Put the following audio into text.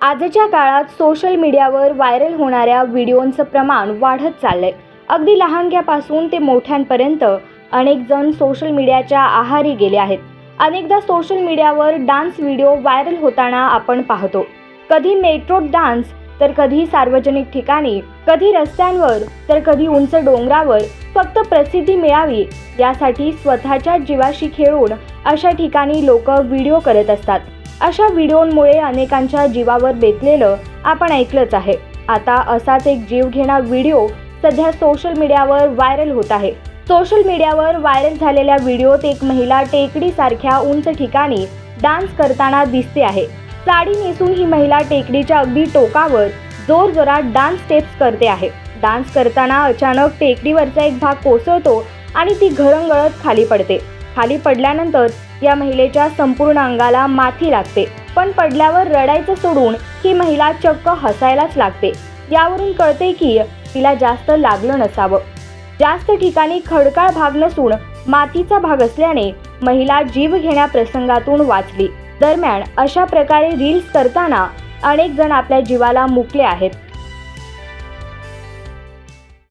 आजच्या काळात सोशल मीडियावर व्हायरल होणाऱ्या व्हिडिओंचं प्रमाण वाढत चाललंय। अगदी लहानग्यापासून ते मोठ्यांपर्यंत अनेक जण सोशल मीडियाच्या आहारी गेले आहेत। अनेकदा सोशल मीडियावर डान्स व्हिडिओ व्हायरल होताना आपण पाहतो। कधी मेट्रोत डान्स, तर कधी सार्वजनिक ठिकाणी, कधी रस्त्यांवर, तर कधी उंच डोंगरावर, फक्त प्रसिद्धी मिळावी यासाठी स्वतःच्या जीवाशी खेळून अशा ठिकाणी लोक व्हिडिओ करत असतात। अशा व्हिडिओंमुळे अनेकांच्या जीवावर बेतलेलं आपण ऐकलंच आहे। आता असाच एक जीवघेणा व्हिडिओ सध्या सोशल मीडियावर व्हायरल होत आहे। सोशल मीडियावर व्हायरल झालेल्या व्हिडिओत एक महिला टेकडीसारख्या उंच ठिकाणी डान्स करताना दिसते आहे। साडी नेसून ही महिला टेकडीच्या अगदी टोकावर जोरजोरात डान्स स्टेप्स करते आहे। डान्स करताना अचानक टेकडीवरचा एक भाग कोसळतो आणि ती घरंगळत खाली पडते। खाली पडल्यानंतर या महिलेच्या संपूर्ण अंगाला माती लागते, पण पडल्यावर रडायचं सोडून ही महिला चक्क हसायलाच लागते। यावरून कळते की तिला जास्त लागलं नसावं। जास्त ठिकाणी खडकाळ भाग नसून मातीचा भाग असल्याने महिला जीवघेण्या प्रसंगातून वाचली। दरम्यान अशा प्रकारे रील्स करताना अनेक जण आपल्या जीवाला मुकले आहेत।